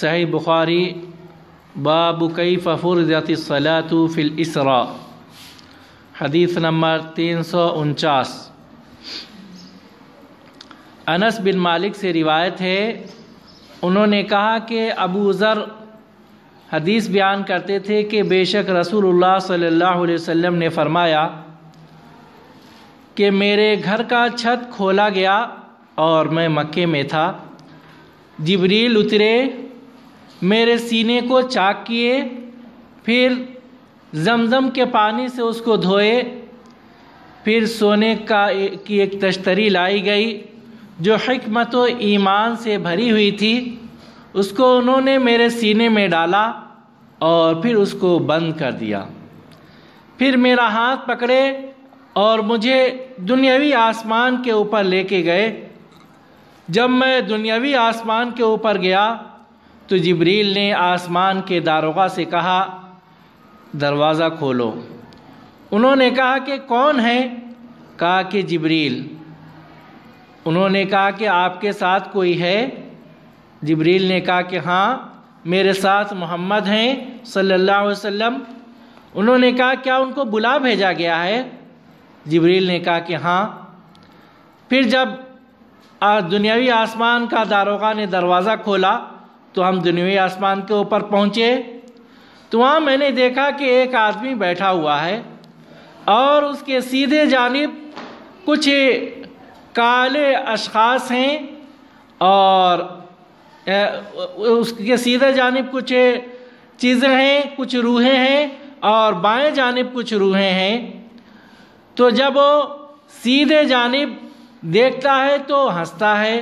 صحیح بخاری باب کیف فرضت الصلاۃ فی الاسراء، حدیث نمبر 349۔ انس بن مالک سے روایت ہے، انہوں نے کہا کہ ابو ذر حدیث بیان کرتے تھے کہ بے شک رسول اللہ صلی اللہ علیہ وسلم نے فرمایا کہ میرے گھر کا چھت کھولا گیا اور میں مکے میں تھا، جبریل اترے، میرے سینے کو چاک کیے، پھر زمزم کے پانی سے اس کو دھوئے، پھر سونے کی ایک تشتری لائی گئی جو حکمت و ایمان سے بھری ہوئی تھی، اس کو انہوں نے میرے سینے میں ڈالا اور پھر اس کو بند کر دیا، پھر میرا ہاتھ پکڑے اور مجھے دنیاوی آسمان کے اوپر لے کے گئے۔ جب میں دنیاوی آسمان کے اوپر گیا تو جبریل نے آسمان کے داروغہ سے کہا دروازہ کھولو۔ انہوں نے کہا کہ کون ہے؟ کہا کہ جبریل۔ انہوں نے کہا کہ آپ کے ساتھ کوئی ہے؟ جبریل نے کہا کہ ہاں میرے ساتھ محمد ہیں صلی اللہ علیہ وسلم۔ انہوں نے کہا کیا ان کو بلا بھیجا گیا ہے؟ جبریل نے کہا کہ ہاں۔ پھر جب دنیاوی آسمان کا داروغہ نے دروازہ کھولا تو ہم دنیاوی آسمان کے اوپر پہنچے، تو وہاں میں نے دیکھا کہ ایک آدمی بیٹھا ہوا ہے اور اس کے سیدھے جانب کچھ کالے اشخاص ہیں اور اس کے سیدھے جانب کچھ چیزیں ہیں، کچھ روحیں ہیں اور بائیں جانب کچھ روحیں ہیں۔ تو جب وہ سیدھے جانب دیکھتا ہے تو ہنستا ہے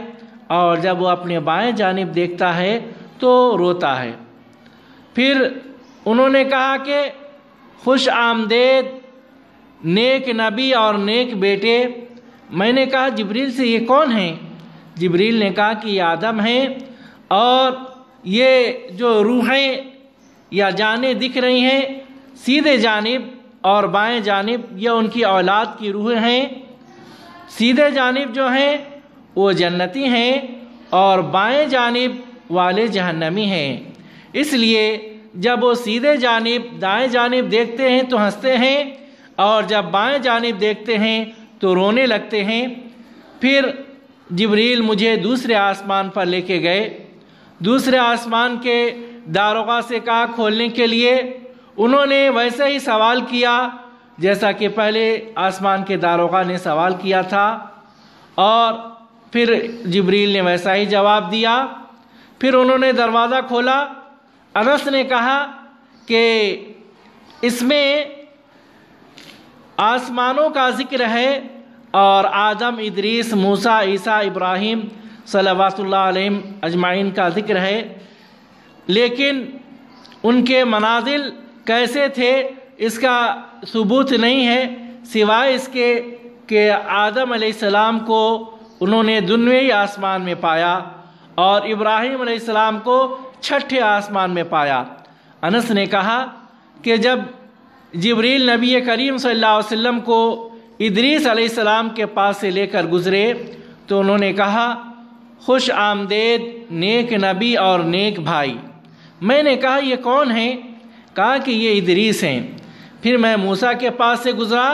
اور جب وہ اپنے بائیں جانب دیکھتا ہے تو روتا ہے۔ پھر انہوں نے کہا کہ خوش آمدید نیک نبی اور نیک بیٹے۔ میں نے کہا جبریل سے یہ کون ہیں؟ جبریل نے کہا کہ یہ آدم ہیں اور یہ جو روحیں یا جانیں دکھ رہی ہیں سیدھے جانب اور بائیں جانب، یہ ان کی اولاد کی روحیں ہیں۔ سیدھے جانب جو ہیں وہ جنتی ہیں اور بائیں جانب والے جہنمی ہیں۔ اس لیے جب وہ سیدھے جانب دائیں جانب دیکھتے ہیں تو ہنستے ہیں اور جب بائیں جانب دیکھتے ہیں تو رونے لگتے ہیں۔ پھر جبریل مجھے دوسرے آسمان پر لے کے گئے، دوسرے آسمان کے داروغہ سے کہا کھولنے کے لیے۔ انہوں نے ویسے ہی سوال کیا جیسا کہ پہلے آسمان کے داروغہ نے سوال کیا تھا، اور پھر جبریل نے ویسا ہی جواب دیا۔ پھر انہوں نے دروازہ کھولا۔ انس نے کہا کہ اس میں آسمانوں کا ذکر ہے اور آدم، ادریس، موسیٰ، عیسیٰ، ابراہیم صلوات اللہ علیہم اجمعین کا ذکر ہے، لیکن ان کے منازل کیسے تھے اس کا ثبوت نہیں ہے، سوائے اس کے کہ آدم علیہ السلام کو انہوں نے دنیوی آسمان میں پایا اور ابراہیم علیہ السلام کو چھٹے آسمان میں پایا۔ انس نے کہا کہ جب جبریل نبی کریم صلی اللہ علیہ وسلم کو ادریس علیہ السلام کے پاس سے لے کر گزرے تو انہوں نے کہا خوش آمدید نیک نبی اور نیک بھائی۔ میں نے کہا یہ کون ہیں؟ کہا کہ یہ ادریس ہیں۔ پھر میں موسیٰ کے پاس سے گزرا،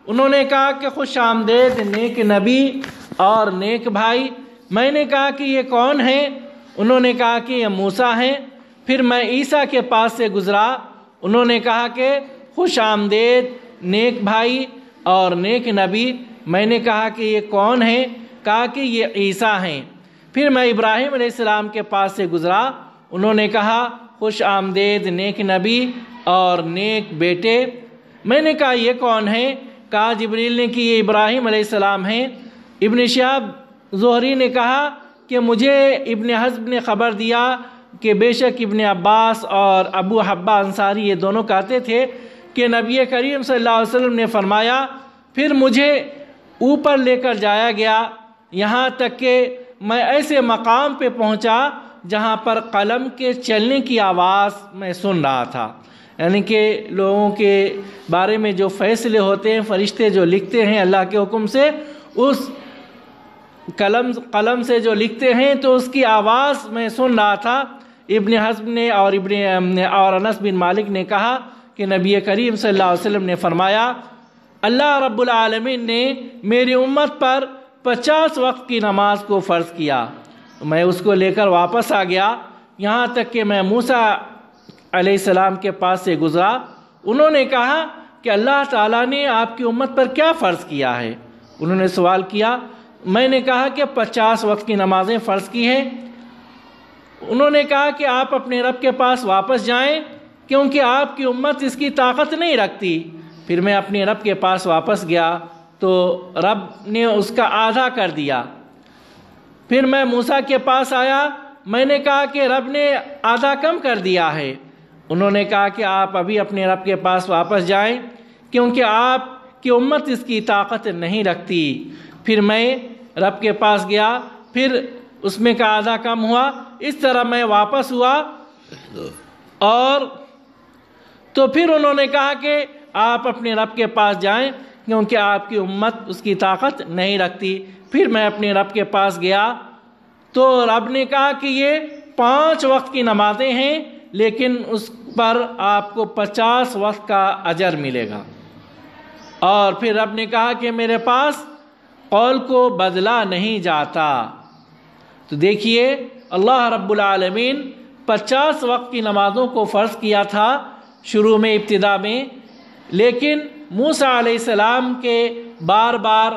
انہوں نے کہا کہ خوش آمدید نیک نبی اور نیک بھائی۔ میں نے کہا کہ یہ کون ہیں؟ انہوں نے کہا کہ یہ موسیٰ ہیں۔ پھر میں عیسیٰ کے پاس سے گزرا، انہوں نے کہا کہ خوش آمدید نیک بھائی اور نیک نبی۔ میں نے کہا کہ یہ کون ہیں؟ کہا کہ یہ عیسیٰ ہیں۔ پھر میں ابراہیم علیہ السلام کے پاس سے گزرا، انہوں نے کہا خوش آمدید نیک نبی اور نیک بیٹے۔ میں نے کہا یہ کون ہیں؟ کہا جبریل نے کہ یہ ابراہیم علیہ السلام ہیں۔ ابن شہاب زہری نے کہا کہ مجھے ابن حزم نے خبر دیا کہ بے شک ابن عباس اور ابو حبہ انصاری یہ دونوں کہتے تھے کہ نبی کریم صلی اللہ علیہ وسلم نے فرمایا پھر مجھے اوپر لے کر جایا گیا یہاں تک کہ میں ایسے مقام پہ پہنچا جہاں پر قلم کے چلنے کی آواز میں سن رہا تھا، یعنی کہ لوگوں کے بارے میں جو فیصلے ہوتے ہیں فرشتے جو لکھتے ہیں اللہ کے حکم سے، اس قلم سے جو لکھتے ہیں تو اس کی آواز میں سن رہا تھا۔ ابن حزم نے اور انس بن مالک نے کہا کہ نبی کریم صلی اللہ علیہ وسلم نے فرمایا اللہ رب العالمین نے میری امت پر 50 وقت کی نماز کو فرض کیا۔ میں اس کو لے کر واپس آ گیا، یہاں تک کہ میں موسیٰ علیہ السلام کے پاس سے گزرا۔ انہوں نے کہا کہ اللہ تعالیٰ نے آپ کی امت پر کیا فرض کیا ہے؟ انہوں نے سوال کیا۔ میں نے کہا کہ 50 وقت کی نمازیں فرض کی ہیں۔ انہوں نے کہا کہ آپ اپنے رب کے پاس واپس جائیں کیونکہ آپ کی امت اس کی طاقت نہیں رکھتی۔ پھر میں اپنے رب کے پاس واپس گیا تو رب نے اس کا آدھا کر دیا۔ پھر میں موسیٰ کے پاس آیا، میں نے کہا کہ رب نے آدھا کم کر دیا ہے۔ انہوں نے کہا کہ آپ ابھی اپنے رب کے پاس واپس جائیں کیونکہ آپ کی امت اس کی طاقت نہیں رکھتی۔ پھر میں رب کے پاس گیا، پھر اس میں کا آدھا کم ہوا، اس طرح میں واپس ہوا اور تو پھر انہوں نے کہا کہ آپ اپنے رب کے پاس جائیں کیونکہ آپ کی امت اس کی طاقت نہیں رکھتی۔ پھر میں اپنے رب کے پاس گیا تو رب نے کہا کہ یہ 5 وقت کی نمازیں ہیں لیکن اس پر آپ کو 50 وقت کا اجر ملے گا۔ اور پھر رب نے کہا کہ میرے پاس قول کو بدلا نہیں جاتا۔ تو دیکھیے اللہ رب العالمین 50 وقت کی نمازوں کو فرض کیا تھا شروع میں، ابتدا میں، لیکن موسیٰ علیہ السلام کے بار بار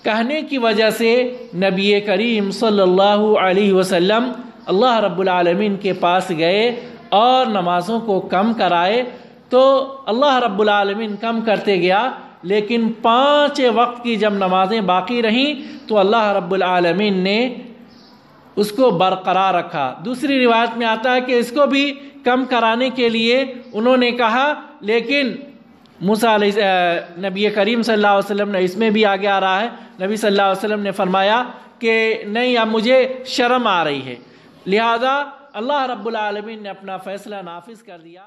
کہنے کی وجہ سے نبی کریم صلی اللہ علیہ وسلم اللہ رب العالمین کے پاس گئے اور نمازوں کو کم کرائے۔ تو اللہ رب العالمین کم کرتے گیا، لیکن 5 وقت کی جب نمازیں باقی رہیں تو اللہ رب العالمین نے اس کو برقرار رکھا۔ دوسری روایت میں آتا ہے کہ اس کو بھی کم کرانے کے لیے انہوں نے کہا، لیکن نبی کریم صلی اللہ علیہ وسلم نے اس میں بھی آگے آ رہا ہے، نبی صلی اللہ علیہ وسلم نے فرمایا کہ نہیں، اب مجھے شرم آ رہی ہے، لہذا اللہ رب العالمین نے اپنا فیصلہ نافذ کر دیا۔